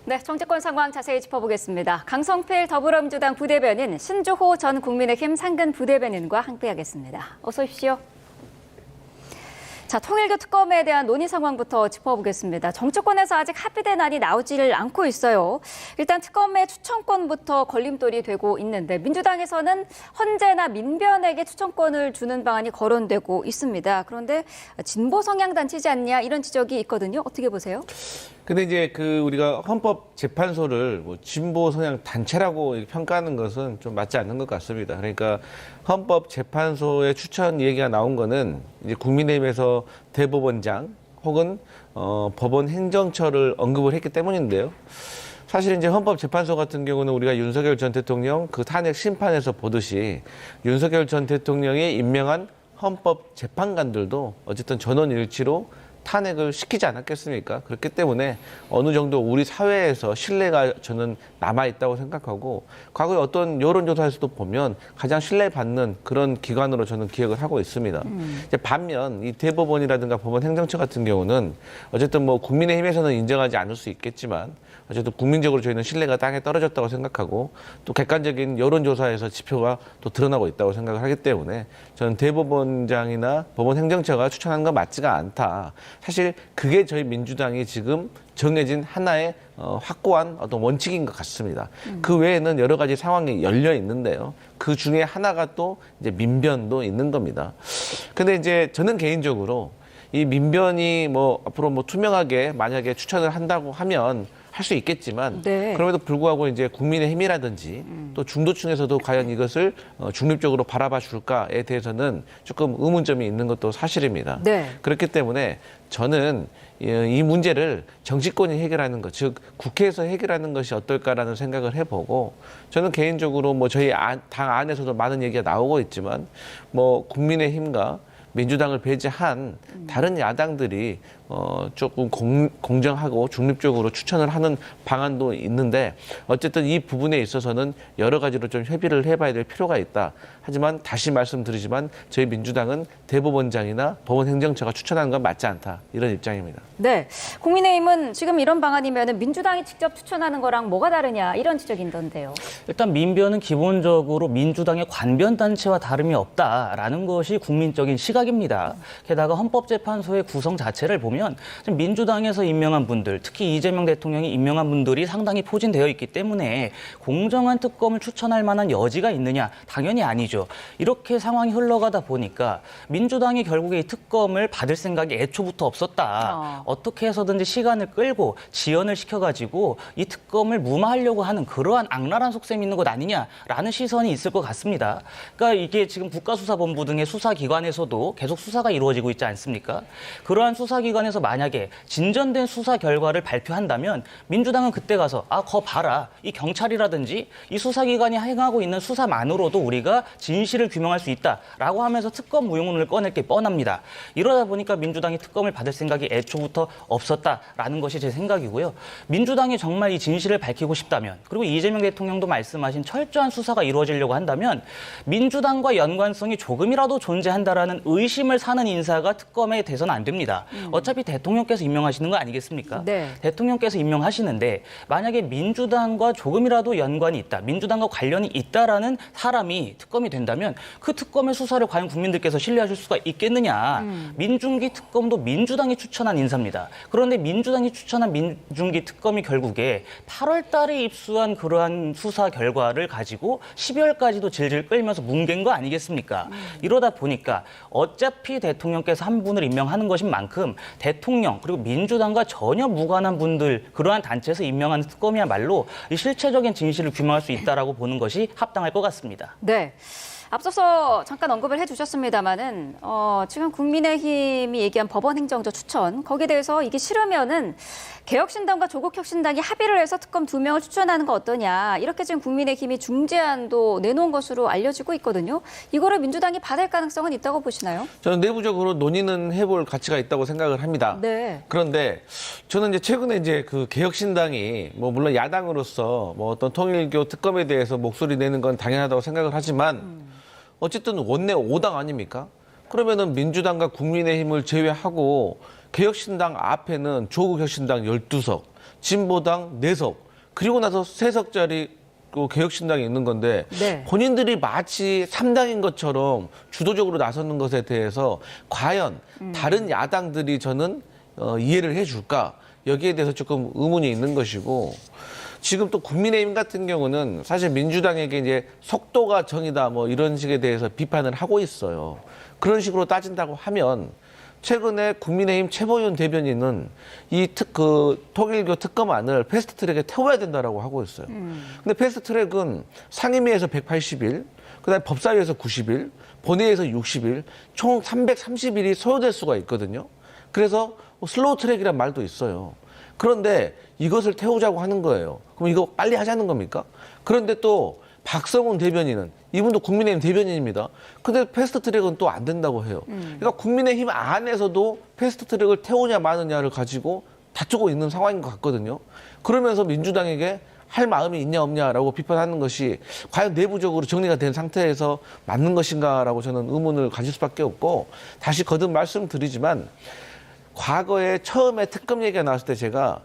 네, 정치권 상황 자세히 짚어보겠습니다. 강성필 더불어민주당 부대변인, 신주호 전 국민의힘 상근 부대변인과 함께하겠습니다. 어서 오십시오. 자, 통일교 특검에 대한 논의 상황부터 짚어보겠습니다. 정치권에서 아직 합의된 안이 나오지를 않고 있어요. 일단 특검의 추천권부터 걸림돌이 되고 있는데 민주당에서는 헌재나 민변에게 추천권을 주는 방안이 거론되고 있습니다. 그런데 진보 성향 단체지 않냐 이런 지적이 있거든요. 어떻게 보세요? 근데 이제 우리가 헌법재판소를 진보 성향 단체라고 평가하는 것은 좀 맞지 않는 것 같습니다. 그러니까 헌법재판소의 추천 얘기가 나온 거는 이제 국민의힘에서 대법원장 혹은 법원 행정처를 언급을 했기 때문인데요. 사실 이제 헌법재판소 같은 경우는 우리가 윤석열 전 대통령 그 탄핵 심판에서 보듯이 윤석열 전 대통령이 임명한 헌법재판관들도 어쨌든 전원일치로 탄핵을 시키지 않았겠습니까? 그렇기 때문에 어느 정도 우리 사회에서 신뢰가 저는 남아있다고 생각하고 과거에 어떤 여론조사에서도 보면 가장 신뢰받는 그런 기관으로 저는 기억을 하고 있습니다. 이제 반면 이 대법원이라든가 법원 행정처 같은 경우는 어쨌든 국민의힘에서는 인정하지 않을 수 있겠지만 어쨌든 국민적으로 저희는 신뢰가 땅에 떨어졌다고 생각하고 또 객관적인 여론조사에서 지표가 또 드러나고 있다고 생각을 하기 때문에 저는 대법원장이나 법원 행정처가 추천한 건 맞지가 않다. 사실 그게 저희 민주당이 지금 정해진 하나의 확고한 어떤 원칙인 것 같습니다. 그 외에는 여러 가지 상황이 열려 있는데요. 그 중에 하나가 또 이제 민변도 있는 겁니다. 근데 이제 저는 개인적으로 이 민변이 앞으로 투명하게 만약에 추천을 한다고 하면 할 수 있겠지만 네. 그럼에도 불구하고 이제 국민의힘이라든지 또 중도층에서도 과연 이것을 중립적으로 바라봐 줄까에 대해서는 조금 의문점이 있는 것도 사실입니다. 네. 그렇기 때문에 저는 이 문제를 정치권이 해결하는 것, 즉 국회에서 해결하는 것이 어떨까라는 생각을 해보고 저는 개인적으로 저희 당 안에서도 많은 얘기가 나오고 있지만 국민의힘과 민주당을 배제한 다른 야당들이 조금 공정하고 중립적으로 추천을 하는 방안도 있는데 어쨌든 이 부분에 있어서는 여러 가지로 좀 협의를 해봐야 될 필요가 있다. 하지만 다시 말씀드리지만 저희 민주당은 대법원장이나 법원행정처가 추천하는 건 맞지 않다. 이런 입장입니다. 네, 국민의힘은 지금 이런 방안이면 민주당이 직접 추천하는 거랑 뭐가 다르냐 이런 지적이 있던데요. 일단 민변은 기본적으로 민주당의 관변단체와 다름이 없다라는 것이 국민적인 시각입니다. 게다가 헌법재판소의 구성 자체를 보면 지금 민주당에서 임명한 분들, 특히 이재명 대통령이 임명한 분들이 상당히 포진되어 있기 때문에 공정한 특검을 추천할 만한 여지가 있느냐? 당연히 아니죠. 이렇게 상황이 흘러가다 보니까 민주당이 결국에 이 특검을 받을 생각이 애초부터 없었다. 어떻게 해서든지 시간을 끌고 지연을 시켜가지고 이 특검을 무마하려고 하는 그러한 악랄한 속셈이 있는 것 아니냐라는 시선이 있을 것 같습니다. 그러니까 이게 지금 국가수사본부 등의 수사기관에서도 계속 수사가 이루어지고 있지 않습니까? 그러한 수사기관에서 만약에 진전된 수사 결과를 발표한다면 민주당은 그때 가서 거 봐라. 이 경찰이라든지 이 수사기관이 행하고 있는 수사만으로도 우리가 진실을 규명할 수 있다라고 하면서 특검 무용론을 꺼낼 게 뻔합니다. 이러다 보니까 민주당이 특검을 받을 생각이 애초부터 없었다라는 것이 제 생각이고요. 민주당이 정말 이 진실을 밝히고 싶다면 그리고 이재명 대통령도 말씀하신 철저한 수사가 이루어지려고 한다면 민주당과 연관성이 조금이라도 존재한다라는 의심을 사는 인사가 특검에 돼서는 안 됩니다. 어차피 대통령께서 임명하시는 거 아니겠습니까? 네. 대통령께서 임명하시는데 만약에 민주당과 조금이라도 연관이 있다, 민주당과 관련이 있다라는 사람이 특검이 된다면 그 특검의 수사를 과연 국민들께서 신뢰하실 수가 있겠느냐. 민중기 특검도 민주당이 추천한 인사입니다. 그런데 민주당이 추천한 민중기 특검이 결국에 8월 달에 입수한 그러한 수사 결과를 가지고 12월까지도 질질 끌면서 뭉갠 거 아니겠습니까? 이러다 보니까 어차피 대통령께서 한 분을 임명하는 것인 만큼 대통령 그리고 민주당과 전혀 무관한 분들 그러한 단체에서 임명하는 특검이야말로 이 실체적인 진실을 규명할 수 있다라고 보는 것이 합당할 것 같습니다. 네. 앞서서 잠깐 언급을 해주셨습니다마는 지금 국민의힘이 얘기한 법원 행정처 추천 거기에 대해서 이게 싫으면은 개혁신당과 조국혁신당이 합의를 해서 특검 2명을 추천하는 거 어떠냐 이렇게 지금 국민의힘이 중재안도 내놓은 것으로 알려지고 있거든요. 이거를 민주당이 받을 가능성은 있다고 보시나요? 저는 내부적으로 논의는 해볼 가치가 있다고 생각을 합니다. 네. 그런데 저는 이제 최근에 이제 그 개혁신당이 물론 야당으로서 어떤 통일교 특검에 대해서 목소리 내는 건 당연하다고 생각을 하지만 어쨌든 원내 5당 아닙니까? 그러면은 민주당과 국민의힘을 제외하고 개혁신당 앞에는 조국혁신당 12석, 진보당 4석, 그리고 나서 3석짜리 그 개혁신당이 있는 건데 네. 본인들이 마치 3당인 것처럼 주도적으로 나서는 것에 대해서 과연 다른 야당들이 저는 이해를 해줄까? 여기에 대해서 조금 의문이 있는 것이고, 지금 또 국민의힘 같은 경우는 사실 민주당에게 이제 속도가 정이다 뭐 이런 식에 대해서 비판을 하고 있어요. 그런 식으로 따진다고 하면 최근에 국민의힘 최보윤 대변인은 이 통일교 특검안을 패스트트랙에 태워야 된다라고 하고 있어요. 근데 패스트트랙은 상임위에서 180일, 그다음에 법사위에서 90일, 본회의에서 60일, 총 330일이 소요될 수가 있거든요. 그래서 슬로우 트랙이란 말도 있어요. 그런데 이것을 태우자고 하는 거예요. 그럼 이거 빨리 하자는 겁니까? 그런데 또 박성훈 대변인은, 이분도 국민의힘 대변인입니다. 근데 패스트트랙은 또 안 된다고 해요. 그러니까 국민의힘 안에서도 패스트트랙을 태우냐 마느냐를 가지고 다투고 있는 상황인 것 같거든요. 그러면서 민주당에게 할 마음이 있냐 없냐라고 비판하는 것이 과연 내부적으로 정리가 된 상태에서 맞는 것인가라고 저는 의문을 가질 수밖에 없고, 다시 거듭 말씀드리지만 과거에 처음에 특검 얘기가 나왔을 때 제가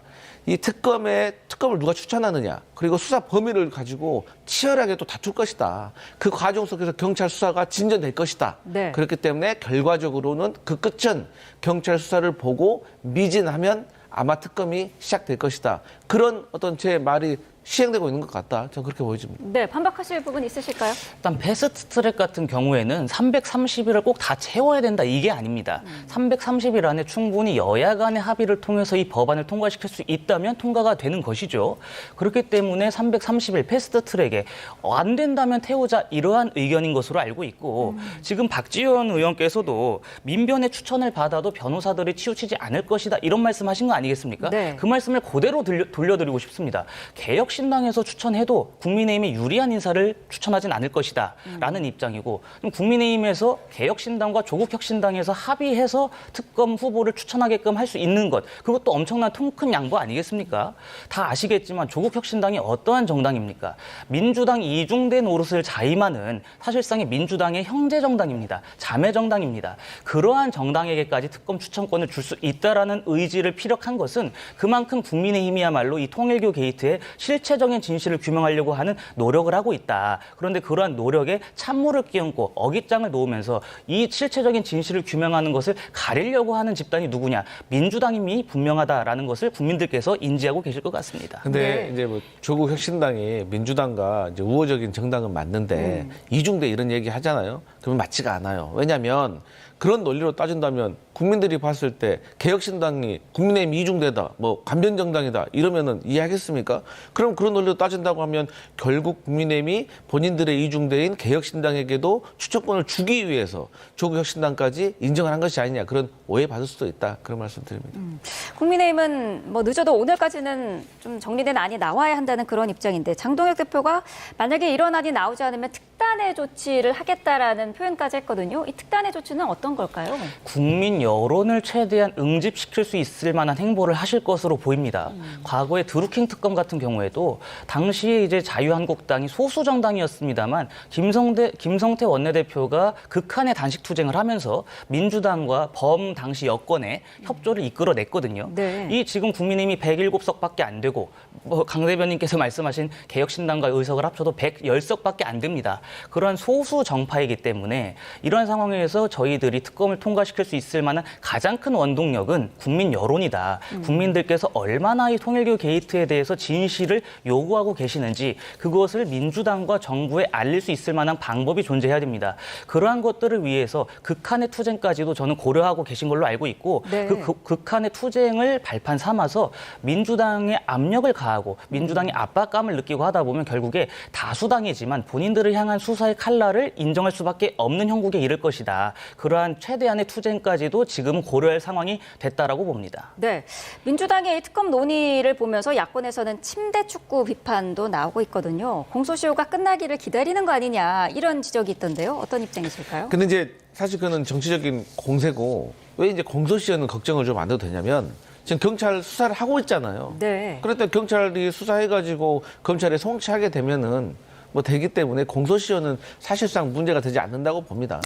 이 특검을 누가 추천하느냐, 그리고 수사 범위를 가지고 치열하게 또 다툴 것이다. 그 과정 속에서 경찰 수사가 진전될 것이다. 네. 그렇기 때문에 결과적으로는 그 끝은 경찰 수사를 보고 미진하면 아마 특검이 시작될 것이다. 그런 어떤 제 말이 시행되고 있는 것 같다. 저는 그렇게 보여집니다. 네, 반박하실 부분 있으실까요? 일단 패스트트랙 같은 경우에는 330일을 꼭 다 채워야 된다, 이게 아닙니다. 330일 안에 충분히 여야 간의 합의를 통해서 이 법안을 통과시킬 수 있다면 통과가 되는 것이죠. 그렇기 때문에 330일 패스트트랙에 안 된다면 태우자, 이러한 의견인 것으로 알고 있고, 지금 박지원 의원께서도 민변의 추천을 받아도 변호사들이 치우치지 않을 것이다, 이런 말씀하신 거 아니겠습니까? 네. 그 말씀을 그대로 돌려드리고 싶습니다. 개혁신당에서 추천해도 국민의힘에 유리한 인사를 추천하진 않을 것이다 라는 입장이고, 그럼 국민의힘에서 개혁신당과 조국혁신당에서 합의해서 특검 후보를 추천하게끔 할 수 있는 것, 그것도 엄청난 통 큰 양보 아니겠습니까? 다 아시겠지만 조국혁신당이 어떠한 정당입니까? 민주당 이중대 노릇을 자임하는 사실상의 민주당의 형제 정당입니다. 자매 정당입니다. 그러한 정당에게까지 특검 추천권을 줄 수 있다라는 의지를 피력한 것은 그만큼 국민의힘이야말로 이 통일교 게이트에 실체적인 진실을 규명하려고 하는 노력을 하고 있다. 그런데 그러한 노력에 찬물을 끼얹고 어깃장을 놓으면서 이 실체적인 진실을 규명하는 것을 가리려고 하는 집단이 누구냐? 민주당임이 분명하다라는 것을 국민들께서 인지하고 계실 것 같습니다. 근데 네. 이제 뭐 조국 혁신당이 민주당과 이제 우호적인 정당은 맞는데 이중대 이런 얘기 하잖아요. 그러면 맞지가 않아요. 왜냐하면 그런 논리로 따진다면 국민들이 봤을 때 개혁신당이 국민의힘 이중대다, 뭐 관변정당이다 이러면은 이해하겠습니까? 그럼 그런 논리로 따진다고 하면 결국 국민의힘이 본인들의 이중대인 개혁신당에게도 추천권을 주기 위해서 조국혁신당까지 인정을 한 것이 아니냐, 그런 오해받을 수도 있다, 그런 말씀드립니다. 국민의힘은 뭐 늦어도 오늘까지는 좀 정리된 안이 나와야 한다는 그런 입장인데, 장동혁 대표가 만약에 이런 안이 나오지 않으면 특단의 조치를 하겠다라는 표현까지 했거든요. 이 특단의 조치는 어떤 걸까요? 국민 여론을 최대한 응집시킬 수 있을 만한 행보를 하실 것으로 보입니다. 과거에 드루킹 특검 같은 경우에도 당시에 이제 자유한국당이 소수 정당이었습니다만 김성태 원내대표가 극한의 단식 투쟁을 하면서 민주당과 범 당시 여권의 협조를 이끌어냈거든요. 네. 이 지금 국민의힘이 107석밖에 안 되고, 뭐 강 대변인께서 말씀하신 개혁신당과 의석을 합쳐도 110석밖에 안 됩니다. 그러한 소수 정파이기 때문에 이러한 상황에서 저희들이 특검을 통과시킬 수 있을 만한 가장 큰 원동력은 국민 여론이다. 국민들께서 얼마나 이 통일교 게이트에 대해서 진실을 요구하고 계시는지 그것을 민주당과 정부에 알릴 수 있을 만한 방법이 존재해야 됩니다. 그러한 것들을 위해서 극한의 투쟁까지도 저는 고려하고 계신 걸로 알고 있고, 네. 그 극한의 투쟁을 발판 삼아서 민주당에 압력을 가하고 민주당이 압박감을 느끼고 하다 보면 결국에 다수당이지만 본인들을 향한 수사의 칼날을 인정할 수밖에 없는 형국에 이를 것이다. 그러한 최대한의 투쟁까지도 지금 고려할 상황이 됐다라고 봅니다. 네, 민주당의 이 특검 논의를 보면서 야권에서는 침대 축구 비판도 나오고 있거든요. 공소시효가 끝나기를 기다리는 거 아니냐, 이런 지적이 있던데요. 어떤 입장이실까요? 근데 이제 사실 그는 정치적인 공세고, 왜 이제 공소시효는 걱정을 좀 안 해도 되냐면 지금 경찰 수사를 하고 있잖아요. 네. 그런데 경찰이 수사해가지고 검찰에 송치하게 되면은 뭐 되기 때문에 공소시효는 사실상 문제가 되지 않는다고 봅니다.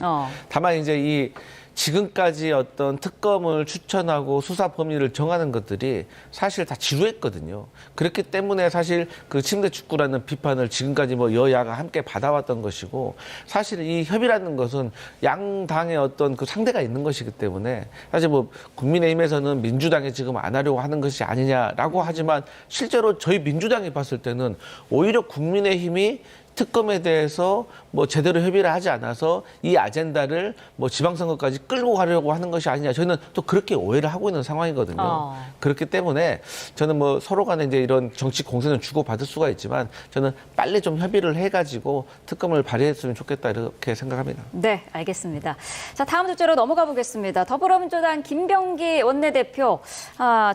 다만 이제 이 지금까지 어떤 특검을 추천하고 수사 범위를 정하는 것들이 사실 다 지루했거든요. 그렇기 때문에 사실 그 침대 축구라는 비판을 지금까지 뭐 여야가 함께 받아왔던 것이고, 사실 이 협의라는 것은 양당의 어떤 그 상대가 있는 것이기 때문에 사실 뭐 국민의힘에서는 민주당이 지금 안 하려고 하는 것이 아니냐라고 하지만, 실제로 저희 민주당이 봤을 때는 오히려 국민의힘이 특검에 대해서 뭐 제대로 협의를 하지 않아서 이 아젠다를 뭐 지방선거까지 끌고 가려고 하는 것이 아니냐, 저희는 또 그렇게 오해를 하고 있는 상황이거든요. 그렇기 때문에 저는 뭐 서로 간에 이제 이런 정치 공세는 주고받을 수가 있지만, 저는 빨리 좀 협의를 해가지고 특검을 발의했으면 좋겠다, 이렇게 생각합니다. 네, 알겠습니다. 자, 다음 주제로 넘어가 보겠습니다. 더불어민주당 김병기 원내대표,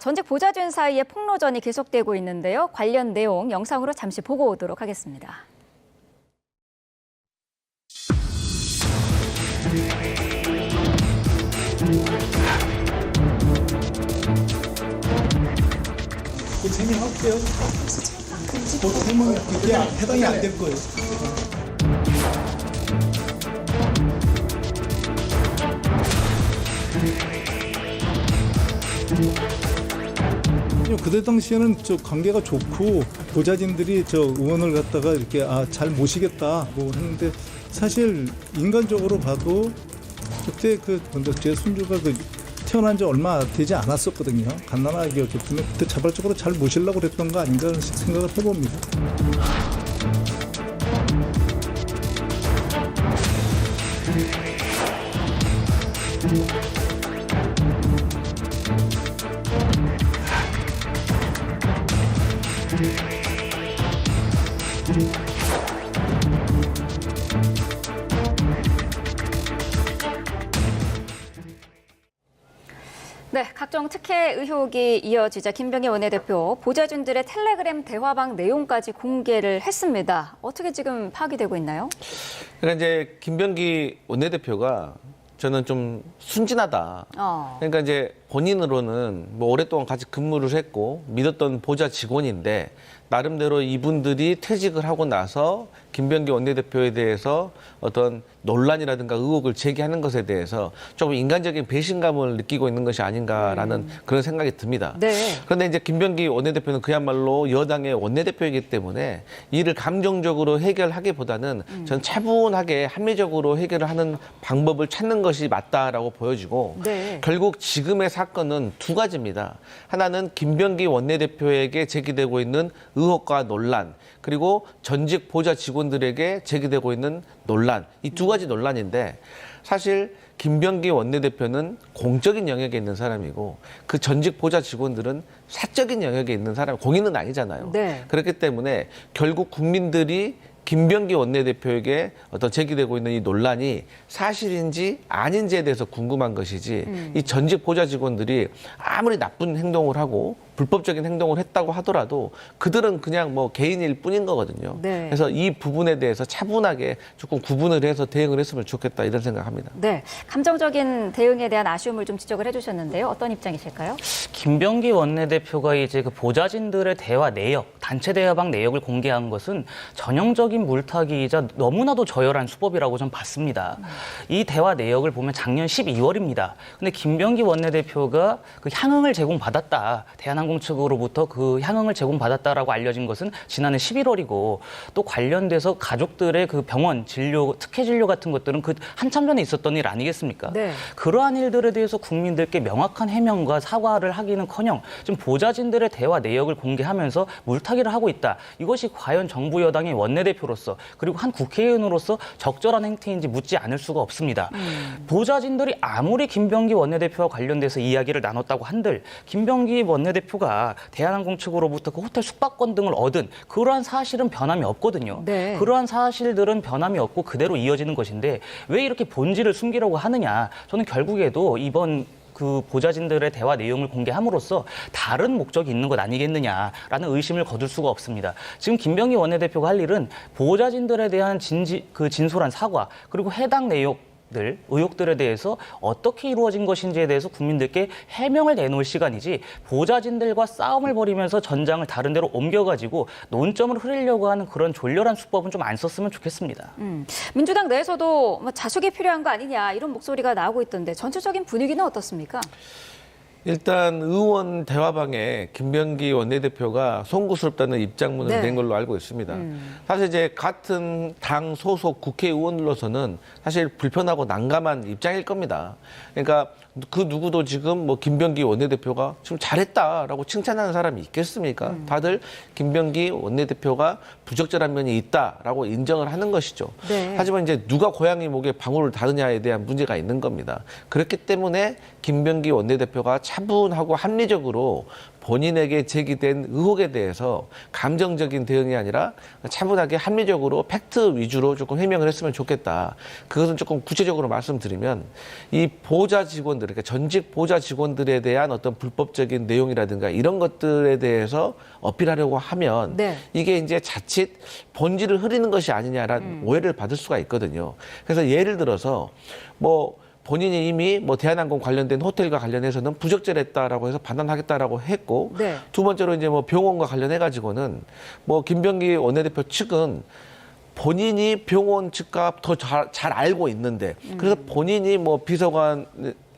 전직 보좌진 사이에 폭로전이 계속되고 있는데요. 관련 내용 영상으로 잠시 보고 오도록 하겠습니다. 해명할게요. 이게 해당이 안 될 거예요. 그때 당시에는 저 관계가 좋고 보좌진들이 저 의원을 갖다가 이렇게 잘 모시겠다 뭐 했는데, 사실 인간적으로 봐도 그때 제 손주가 태어난 지 얼마 되지 않았었거든요. 갓난아기였기 때문에 그때 자발적으로 잘 모시려고 그랬던 거 아닌가 생각을 해봅니다. 네, 각종 특혜 의혹이 이어지자 김병기 원내대표 보좌진들의 텔레그램 대화방 내용까지 공개를 했습니다. 어떻게 지금 파악이 되고 있나요? 그러니까 이제 김병기 원내대표가 저는 좀 순진하다. 그러니까 이제 본인으로는 뭐 오랫동안 같이 근무를 했고 믿었던 보좌 직원인데, 나름대로 이분들이 퇴직을 하고 나서 김병기 원내대표에 대해서 어떤 논란이라든가 의혹을 제기하는 것에 대해서 조금 인간적인 배신감을 느끼고 있는 것이 아닌가라는 그런 생각이 듭니다. 네. 그런데 이제 김병기 원내대표는 그야말로 여당의 원내대표이기 때문에 이를 감정적으로 해결하기보다는 전 차분하게 합리적으로 해결을 하는 방법을 찾는 것이 맞다라고 보여지고, 네. 결국 지금의 사건은 두 가지입니다. 하나는 김병기 원내대표에게 제기되고 있는 의혹과 논란, 그리고 전직 보좌 직원들에게 제기되고 있는 논란, 이 두 가지 논란인데, 사실 김병기 원내대표는 공적인 영역에 있는 사람이고 그 전직 보좌 직원들은 사적인 영역에 있는 사람, 공인은 아니잖아요. 네. 그렇기 때문에 결국 국민들이 김병기 원내대표에게 어떤 제기되고 있는 이 논란이 사실인지 아닌지에 대해서 궁금한 것이지, 이 전직 보좌 직원들이 아무리 나쁜 행동을 하고 불법적인 행동을 했다고 하더라도 그들은 그냥 뭐 개인일 뿐인 거거든요. 네. 그래서 이 부분에 대해서 차분하게 조금 구분을 해서 대응을 했으면 좋겠다, 이런 생각합니다. 네, 감정적인 대응에 대한 아쉬움을 좀 지적을 해주셨는데요. 어떤 입장이실까요? 김병기 원내대표가 이제 그 보좌진들의 대화 내역, 단체 대화방 내역을 공개한 것은 전형적인 물타기이자 너무나도 저열한 수법이라고 좀 봤습니다. 이 대화 내역을 보면 작년 12월입니다. 근데 김병기 원내대표가 그 향응을 제공받았다, 대한항공 측으로부터 그 향응을 제공받았다라고 알려진 것은 지난해 11월이고, 또 관련돼서 가족들의 그 병원 진료, 특혜 진료 같은 것들은 그 한참 전에 있었던 일 아니겠습니까? 네. 그러한 일들에 대해서 국민들께 명확한 해명과 사과를 하기는커녕 지금 보좌진들의 대화 내역을 공개하면서 물타기를 하고 있다. 이것이 과연 정부 여당의 원내대표로서, 그리고 한 국회의원으로서 적절한 행태인지 묻지 않을 수가 없습니다. 보좌진들이 아무리 김병기 원내대표와 관련돼서 이야기를 나눴다고 한들, 김병기 원내대표가 대한항공 측으로부터 그 호텔 숙박권 등을 얻은 그러한 사실은 변함이 없거든요. 네. 그러한 사실들은 변함이 없고 그대로 이어지는 것인데, 왜 이렇게 본질을 숨기려고 하느냐. 저는 결국에도 이번 그 보좌진들의 대화 내용을 공개함으로써 다른 목적이 있는 것 아니겠느냐라는 의심을 거둘 수가 없습니다. 지금 김병기 원내대표가 할 일은 보좌진들에 대한 진솔한 사과, 그리고 해당 내용 의혹들에 대해서 어떻게 이루어진 것인지에 대해서 국민들께 해명을 내놓을 시간이지 보좌진들과 싸움을 벌이면서 전장을 다른 데로 옮겨가지고 논점을 흐리려고 하는 그런 졸렬한 수법은 좀 안 썼으면 좋겠습니다. 민주당 내에서도 뭐 자숙이 필요한 거 아니냐 이런 목소리가 나오고 있던데 전체적인 분위기는 어떻습니까? 일단 의원 대화방에 김병기 원내대표가 송구스럽다는 입장문을 네. 낸 걸로 알고 있습니다. 사실 이제 같은 당 소속 국회의원으로서는 사실 불편하고 난감한 입장일 겁니다. 그러니까 그 누구도 지금 뭐 김병기 원내대표가 지금 잘했다라고 칭찬하는 사람이 있겠습니까? 다들 김병기 원내대표가 부적절한 면이 있다라고 인정을 하는 것이죠. 네. 하지만 이제 누가 고양이 목에 방울을 다느냐에 대한 문제가 있는 겁니다. 그렇기 때문에 김병기 원내대표가 차분하고 합리적으로 본인에게 제기된 의혹에 대해서 감정적인 대응이 아니라 차분하게 합리적으로 팩트 위주로 조금 해명을 했으면 좋겠다. 그것은 조금 구체적으로 말씀드리면 이 보좌 직원들, 그러니까 전직 보좌 직원들에 대한 어떤 불법적인 내용이라든가 이런 것들에 대해서 어필하려고 하면 네. 이게 이제 자칫 본질을 흐리는 것이 아니냐라는 오해를 받을 수가 있거든요. 그래서 예를 들어서 뭐 본인이 이미 뭐 대한항공 관련된 호텔과 관련해서는 부적절했다라고 해서 반환하겠다라고 했고 네. 두 번째로 이제 뭐 병원과 관련해 가지고는 뭐 김병기 원내대표 측은 본인이 병원 측과 더 잘 알고 있는데 그래서 본인이 뭐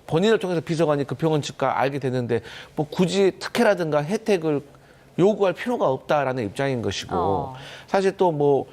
본인을 통해서 비서관이 그 병원 측과 알게 되는데 뭐 굳이 특혜라든가 혜택을 요구할 필요가 없다라는 입장인 것이고 사실 또 뭐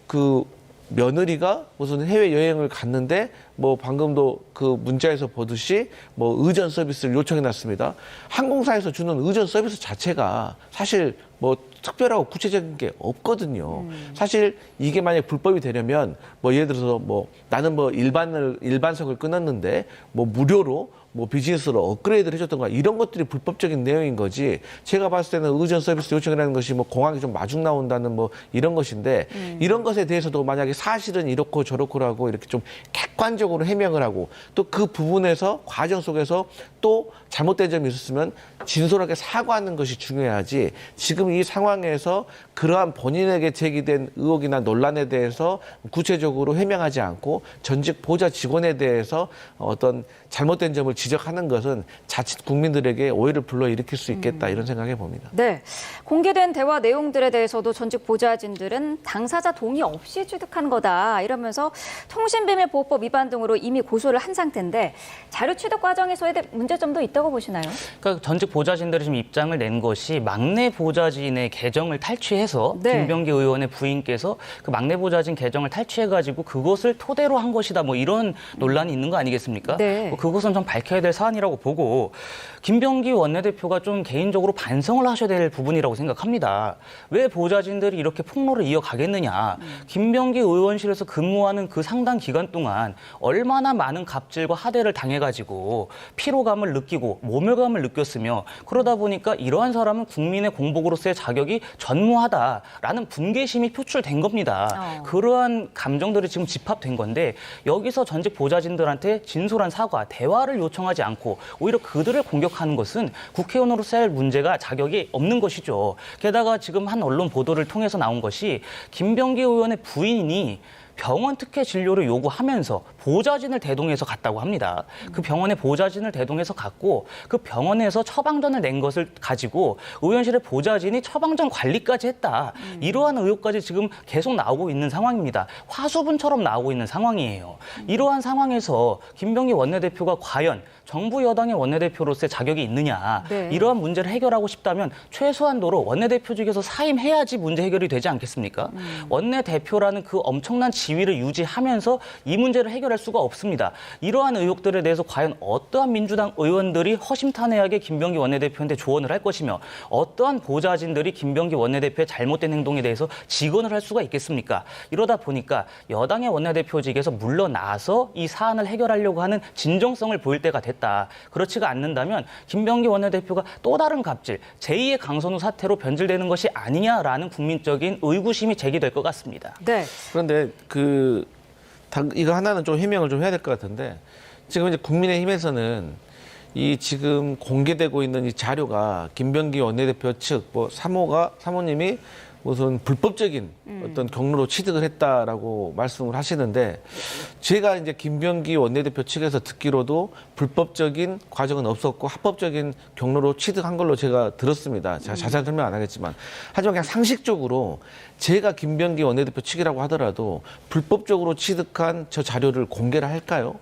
그 며느리가 무슨 해외 여행을 갔는데 뭐 방금도 그 문자에서 보듯이 뭐 의전 서비스를 요청해 놨습니다. 항공사에서 주는 의전 서비스 자체가 사실 뭐 특별하고 구체적인 게 없거든요. 사실 이게 만약 불법이 되려면 뭐 예를 들어서 뭐 나는 뭐 일반석을 끊었는데 뭐 무료로 뭐 비즈니스로 업그레이드를 해줬던가 이런 것들이 불법적인 내용인 거지. 제가 봤을 때는 의전 서비스 요청이라는 것이 뭐 공항이 좀 마중 나온다는 뭐 이런 것인데 이런 것에 대해서도 만약에 사실은 이렇고 저렇고라고 이렇게 좀 객관적으로 해명을 하고 또 그 부분에서 과정 속에서 또 잘못된 점이 있었으면 진솔하게 사과하는 것이 중요하지. 지금 이 상황에서 그러한 본인에게 제기된 의혹이나 논란에 대해서 구체적으로 해명하지 않고 전직 보좌 직원에 대해서 어떤 잘못된 점을 지적하는 것은 자칫 국민들에게 오해를 불러일으킬 수 있겠다 이런 생각해 봅니다. 네. 공개된 대화 내용들에 대해서도 전직 보좌진들은 당사자 동의 없이 취득한 거다 이러면서 통신비밀보호법 위반 등으로 이미 고소를 한 상태인데 자료 취득 과정에서의 문제점도 있다고 보시나요? 그러니까 전직 보좌진들이 지금 입장을 낸 것이 막내 보좌진의 계정을 탈취해서 네. 김병기 의원의 부인께서 그 막내 보좌진 계정을 탈취해가지고 그것을 토대로 한 것이다 뭐 이런 논란이 있는 거 아니겠습니까? 네. 뭐 그것은 좀 밝혀야 될 사안이라고 보고 김병기 원내대표가 좀 개인적으로 반성을 하셔야 될 부분이라고 생각합니다. 왜 보좌진들이 이렇게 폭로를 이어가겠느냐. 김병기 의원실에서 근무하는 그 상당 기간 동안 얼마나 많은 갑질과 하대를 당해가지고 피로감을 느끼고 모멸감을 느꼈으며 그러다 보니까 이러한 사람은 국민의 공복으로서의 자격이 전무하다라는 분개심이 표출된 겁니다. 그러한 감정들이 지금 집합된 건데 여기서 전직 보좌진들한테 진솔한 사과, 대화를 요청하지 않고 오히려 그들을 공격하는 것은 국회의원으로서 할 문제가 자격이 없는 것이죠. 게다가 지금 한 언론 보도를 통해서 나온 것이 김병기 의원의 부인이 병원 특혜 진료를 요구하면서 보좌진을 대동해서 갔다고 합니다. 그 병원에 보좌진을 대동해서 갔고 그 병원에서 처방전을 낸 것을 가지고 의원실의 보좌진이 처방전 관리까지 했다. 이러한 의혹까지 지금 계속 나오고 있는 상황입니다. 화수분처럼 나오고 있는 상황이에요. 이러한 상황에서 김병기 원내대표가 과연 정부 여당의 원내대표로서의 자격이 있느냐. 네. 이러한 문제를 해결하고 싶다면 최소한도로 원내대표직에서 사임해야지 문제 해결이 되지 않겠습니까? 원내대표라는 그 엄청난 지위를 유지하면서 이 문제를 해결할 수가 없습니다. 이러한 의혹들에 대해서 과연 어떠한 민주당 의원들이 허심탄회하게 김병기 원내대표한테 조언을 할 것이며 어떠한 보좌진들이 김병기 원내대표의 잘못된 행동에 대해서 직언을 할 수가 있겠습니까? 이러다 보니까 여당의 원내대표직에서 물러나서 이 사안을 해결하려고 하는 진정성을 보일 때가 됐다. 그렇지가 않는다면 김병기 원내대표가 또 다른 갑질, 제2의 강선우 사태로 변질되는 것이 아니냐라는 국민적인 의구심이 제기될 것 같습니다. 네. 그런데 이거 하나는 좀 해명을 좀 해야 될 것 같은데 지금 이제 국민의힘에서는 이 지금 공개되고 있는 이 자료가 김병기 원내대표 측 사모님이 무슨 불법적인 어떤 경로로 취득을 했다라고 말씀을 하시는데 제가 이제 김병기 원내대표 측에서 듣기로도 불법적인 과정은 없었고 합법적인 경로로 취득한 걸로 제가 들었습니다. 제가 자세한 설명 안 하겠지만 하지만 그냥 상식적으로 제가 김병기 원내대표 측이라고 하더라도 불법적으로 취득한 저 자료를 공개를 할까요?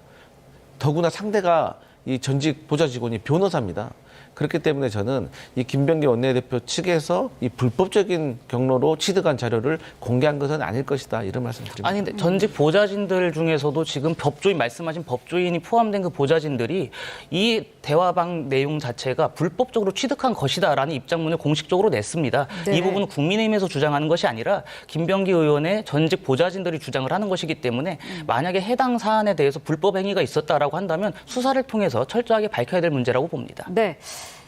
더구나 상대가 이 전직 보좌 직원이 변호사입니다. 그렇기 때문에 저는 이 김병기 원내대표 측에서 이 불법적인 경로로 취득한 자료를 공개한 것은 아닐 것이다. 이런 말씀드립니다. 아니, 근데 전직 보좌진들 중에서도 지금 법조인 말씀하신 법조인이 포함된 그 보좌진들이 이 대화방 내용 자체가 불법적으로 취득한 것이다라는 입장문을 공식적으로 냈습니다. 네. 이 부분은 국민의힘에서 주장하는 것이 아니라 김병기 의원의 전직 보좌진들이 주장을 하는 것이기 때문에 만약에 해당 사안에 대해서 불법 행위가 있었다라고 한다면 수사를 통해서 철저하게 밝혀야 될 문제라고 봅니다. 네.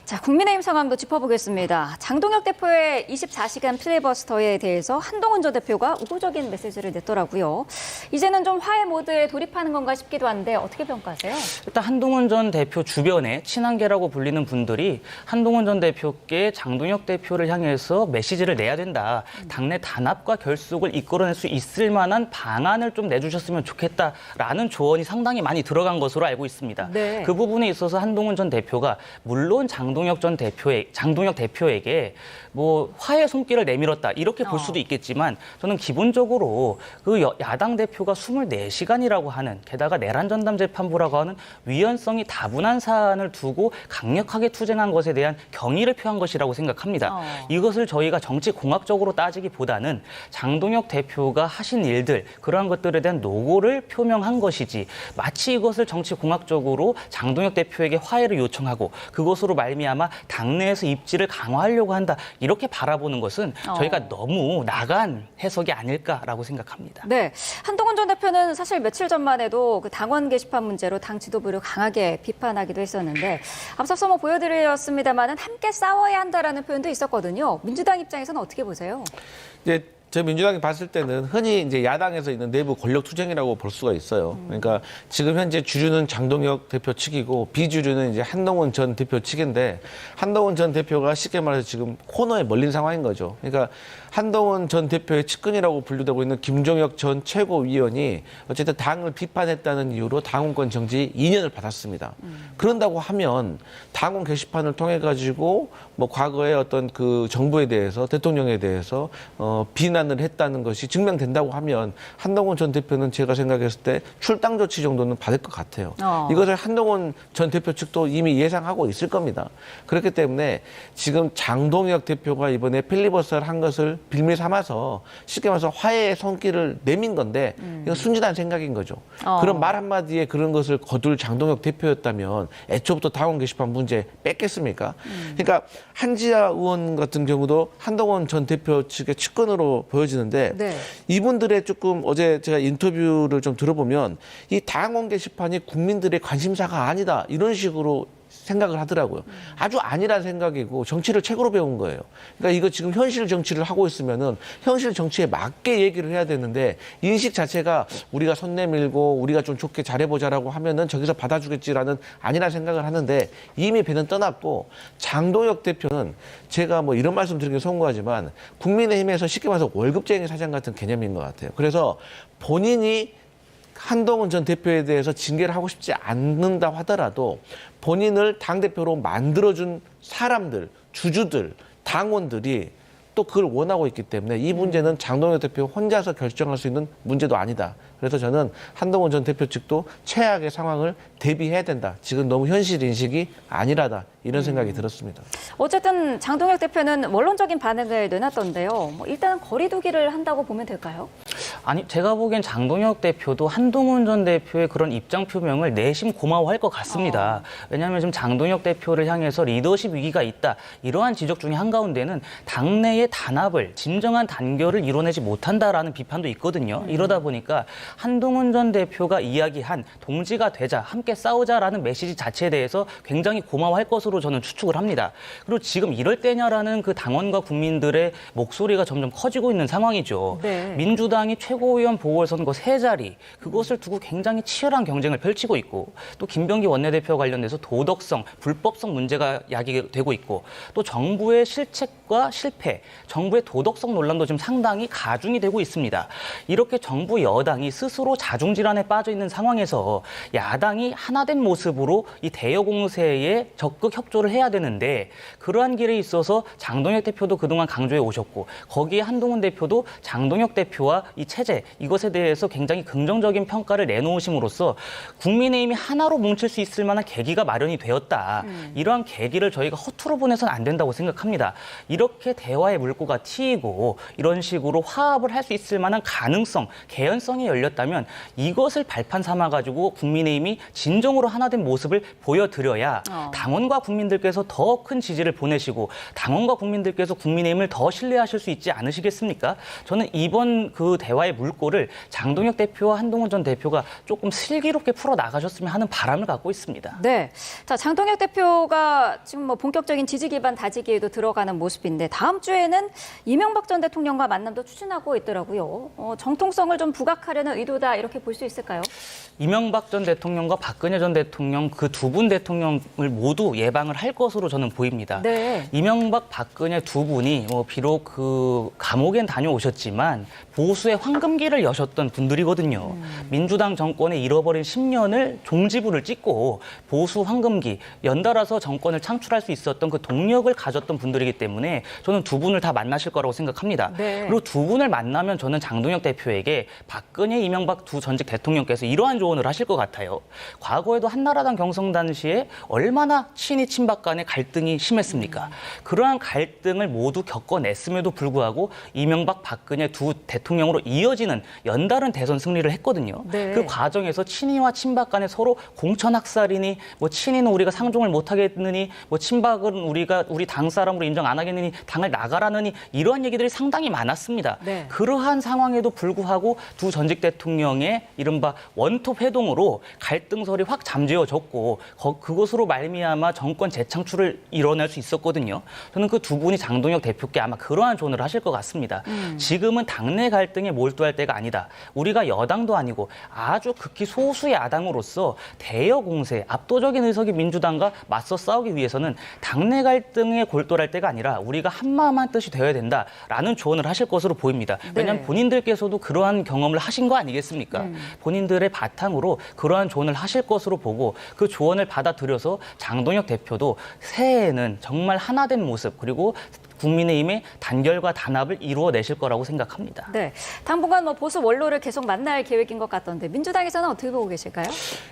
자, 국민의힘 상황도 짚어보겠습니다. 장동혁 대표의 24시간 필리버스터에 대해서 한동훈 전 대표가 우호적인 메시지를 냈더라고요. 이제는 좀 화해 모드에 돌입하는 건가 싶기도 한데 어떻게 평가하세요? 일단 한동훈 전 대표 주변에 친한계라고 불리는 분들이 한동훈 전 대표께 장동혁 대표를 향해서 메시지를 내야 된다. 당내 단합과 결속을 이끌어낼 수 있을 만한 방안을 좀 내주셨으면 좋겠다라는 조언이 상당히 많이 들어간 것으로 알고 있습니다. 네. 그 부분에 있어서 한동훈 전 대표가 물론 장동혁 대표에게 뭐 화해 손길을 내밀었다 이렇게 볼 수도 있겠지만 저는 기본적으로 그 야당 대표가 24시간이라고 하는 게다가 내란 전담 재판부라고 하는 위헌성이 다분한 사안을 두고 강력하게 투쟁한 것에 대한 경의를 표한 것이라고 생각합니다. 이것을 저희가 정치 공학적으로 따지기보다는 장동혁 대표가 하신 일들 그러한 것들에 대한 노고를 표명한 것이지 마치 이것을 정치 공학적으로 장동혁 대표에게 화해를 요청하고 그것으로 말미암아 당내에서 입지를 강화하려고 한다 이렇게 바라보는 것은 저희가 너무 나간 해석이 아닐까라고 생각합니다. 네, 한동훈 전 대표는 사실 며칠 전만 해도 그 당원 게시판 문제로 당 지도부를 강하게 비판하기도 했었는데 앞서서 뭐 보여드렸습니다만은 함께 싸워야 한다라는 표현도 있었거든요. 민주당 입장에서는 어떻게 보세요? 이제 저 민주당이 봤을 때는 흔히 이제 야당에서 있는 내부 권력 투쟁이라고 볼 수가 있어요. 그러니까 지금 현재 주류는 장동혁 대표 측이고 비주류는 이제 한동훈 전 대표 측인데 한동훈 전 대표가 쉽게 말해서 지금 코너에 몰린 상황인 거죠. 그러니까 한동훈 전 대표의 측근이라고 분류되고 있는 김종혁 전 최고위원이 어쨌든 당을 비판했다는 이유로 당원권 정지 2년을 받았습니다. 그런다고 하면 당원 게시판을 통해 가지고 뭐 과거에 어떤 그 정부에 대해서 대통령에 대해서 비난을 했다는 것이 증명된다고 하면 한동훈 전 대표는 제가 생각했을 때 출당 조치 정도는 받을 것 같아요. 이것을 한동훈 전 대표 측도 이미 예상하고 있을 겁니다. 그렇기 때문에 지금 장동혁 대표가 이번에 필리버스터를 한 것을 빌미 삼아서 쉽게 말해서 화해의 손길을 내민 건데 이건 순진한 생각인 거죠. 그런 말 한마디에 그런 것을 거둘 장동혁 대표였다면 애초부터 당원 게시판 문제 뺐겠습니까? 그러니까 한지아 의원 같은 경우도 한동훈 전 대표 측의 측근으로 보여지는데 네. 이분들의 조금 어제 제가 인터뷰를 좀 들어보면 이 당원 게시판이 국민들의 관심사가 아니다 이런 식으로 생각을 하더라고요. 아주 아니란 생각이고 정치를 책으로 배운 거예요. 그러니까 이거 지금 현실 정치를 하고 있으면은 현실 정치에 맞게 얘기를 해야 되는데 인식 자체가 우리가 손 내밀고 우리가 좀 좋게 잘해보자라고 하면은 저기서 받아주겠지라는 아니란 생각을 하는데 이미 배는 떠났고 장동혁 대표는 제가 뭐 이런 말씀 드리긴 송구하지만 국민의힘에서 쉽게 말해서 월급쟁이 사장 같은 개념인 것 같아요. 그래서 본인이 한동훈 전 대표에 대해서 징계를 하고 싶지 않는다 하더라도 본인을 당대표로 만들어준 사람들, 주주들, 당원들이 또 그걸 원하고 있기 때문에 이 문제는 장동혁 대표 혼자서 결정할 수 있는 문제도 아니다. 그래서 저는 한동훈 전 대표 측도 최악의 상황을 대비해야 된다. 지금 너무 현실 인식이 아니라다. 이런 생각이 들었습니다. 어쨌든 장동혁 대표는 원론적인 반응을 내놨던데요. 뭐 일단은 거리 두기를 한다고 보면 될까요? 아니, 제가 보기엔 장동혁 대표도 한동훈 전 대표의 그런 입장 표명을 내심 고마워할 것 같습니다. 왜냐하면 지금 장동혁 대표를 향해서 리더십 위기가 있다. 이러한 지적 중에 한가운데는 당내의 단합을, 진정한 단결을 이뤄내지 못한다라는 비판도 있거든요. 이러다 보니까 한동훈 전 대표가 이야기한 동지가 되자, 함께 싸우자라는 메시지 자체에 대해서 굉장히 고마워할 것으로 저는 추측을 합니다. 그리고 지금 이럴 때냐라는 그 당원과 국민들의 목소리가 점점 커지고 있는 상황이죠. 네. 민주당이 최고위원 보궐선거 3자리 그것을 두고 굉장히 치열한 경쟁을 펼치고 있고 또 김병기 원내대표 관련해서 도덕성, 불법성 문제가 야기되고 있고 또 정부의 실책과 실패, 정부의 도덕성 논란도 지금 상당히 가중이 되고 있습니다. 이렇게 정부 여당이 스스로 자중질환에 빠져 있는 상황에서 야당이 하나된 모습으로 이 대여 공세에 적극 협조를 해야 되는데 그러한 길에 있어서 장동혁 대표도 그동안 강조해 오셨고 거기에 한동훈 대표도 장동혁 대표와 이 체제 이것에 대해서 굉장히 긍정적인 평가를 내놓으심으로써 국민의힘이 하나로 뭉칠 수 있을 만한 계기가 마련이 되었다. 이러한 계기를 저희가 허투루 보내서는 안 된다고 생각합니다. 이렇게 대화의 물꼬가 트이고 이런 식으로 화합을 할 수 있을 만한 가능성, 개연성이 열렸다면 이것을 발판 삼아가지고 국민의힘이 진정으로 하나된 모습을 보여드려야 당원과 국민들께서 더 큰 지지를 보내시고 당원과 국민들께서 국민의힘을 더 신뢰하실 수 있지 않으시겠습니까? 저는 이번 그 대화의 물꼬를 장동혁 대표와 한동훈 전 대표가 조금 슬기롭게 풀어나가셨으면 하는 바람을 갖고 있습니다. 네. 자, 장동혁 대표가 지금 뭐 본격적인 지지 기반 다지기에도 들어가는 모습인데 다음 주에는 이명박 전 대통령과 만남도 추진하고 있더라고요. 정통성을 좀 부각하려는 의도다 이렇게 볼 수 있을까요? 이명박 전 대통령과 박근혜 전 대통령 그 두 분 대통령을 모두 예방을 할 것으로 저는 보입니다. 네. 이명박, 박근혜 두 분이 비록 그 감옥엔 다녀오셨지만 보수의 황금기를 여셨던 분들이거든요. 민주당 정권의 잃어버린 10년을 종지부를 찍고 보수 황금기, 연달아서 정권을 창출할 수 있었던 그 동력을 가졌던 분들이기 때문에 저는 두 분을 다 만나실 거라고 생각합니다. 네. 그리고 두 분을 만나면 저는 장동혁 대표에게 박근혜, 이명박 두 전직 대통령께서 이러한 조언을 하실 것 같아요. 과거에도 한나라당 경선 당시에 얼마나 친이 친박 간의 갈등이 심했습니까? 그러한 갈등을 모두 겪어냈음에도 불구하고 이명박, 박근혜 두 대통령으로 이어지는 연달은 대선 승리를 했거든요. 네. 그 과정에서 친이와 친박 간에 서로 공천학살이니 뭐 친이는 우리가 상종을 못하겠느니 뭐 친박은 우리 당 사람으로 인정 안 하겠느니 당을 나가라느니 이러한 얘기들이 상당히 많았습니다. 네. 그러한 상황에도 불구하고 두 전직 대통령의 이른바 원톱 회동으로 갈등설이 확 잠재워졌고 그것으로 말미암아 정권 재창출을 이뤄낼 수 있었거든요. 저는 그 두 분이 장동혁 대표께 아마 그러한 조언을 하실 것 같습니다. 지금은 당내 갈등에 몰두할 때가 아니다. 우리가 여당도 아니고 아주 극히 소수의 야당으로서 대여 공세, 압도적인 의석이 민주당과 맞서 싸우기 위해서는 당내 갈등에 골똘할 때가 아니라 우리가 한마음 한뜻이 되어야 된다라는 조언을 하실 것으로 보입니다. 왜냐하면 네. 본인들께서도 그러한 경험을 하신 거 아니겠습니까? 본인들의 바탕으로 그러한 조언을 하실 것으로 보고 그 조언을 받아들여서 장동혁 대표도 새해에는 정말 하나된 모습 그리고 국민의힘의 단결과 단합을 이루어내실 거라고 생각합니다. 네. 당분간 뭐 보수 원로를 계속 만날 계획인 것 같던데 민주당에서는 어떻게 보고 계실까요?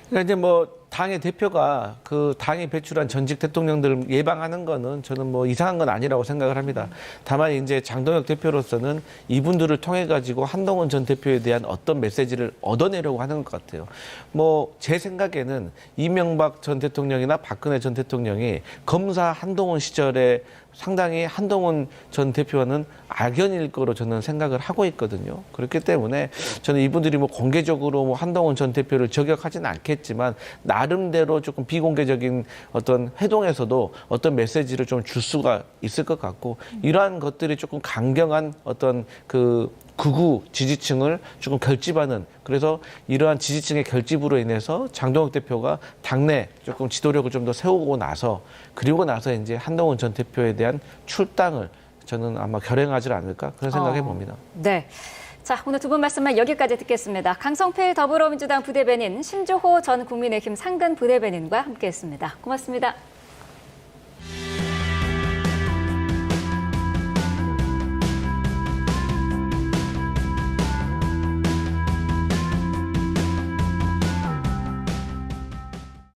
그러니까 이제 뭐 당의 대표가 그 당이 배출한 전직 대통령들을 예방하는 거는 저는 뭐 이상한 건 아니라고 생각을 합니다. 다만 이제 장동혁 대표로서는 이분들을 통해 가지고 한동훈 전 대표에 대한 어떤 메시지를 얻어내려고 하는 것 같아요. 뭐 제 생각에는 이명박 전 대통령이나 박근혜 전 대통령이 검사 한동훈 시절에 상당히 한동훈 전 대표와는 악연일 거로 저는 생각을 하고 있거든요. 그렇기 때문에 저는 이분들이 뭐 공개적으로 뭐 한동훈 전 대표를 저격하지는 않겠지만 나름대로 조금 비공개적인 어떤 회동에서도 어떤 메시지를 좀 줄 수가 있을 것 같고 이러한 것들이 조금 강경한 어떤 그 극우 지지층을 조금 결집하는 그래서 이러한 지지층의 결집으로 인해서 장동혁 대표가 당내 조금 지도력을 좀 더 세우고 나서 그리고 나서 이제 한동훈 전 대표에 대한 출당을 저는 아마 결행하지 않을까 그런 생각해 봅니다. 네. 자, 오늘 두 분 말씀은 여기까지 듣겠습니다. 강성필 더불어민주당 부대변인, 신주호 전 국민의힘 상근 부대변인과 함께했습니다. 고맙습니다.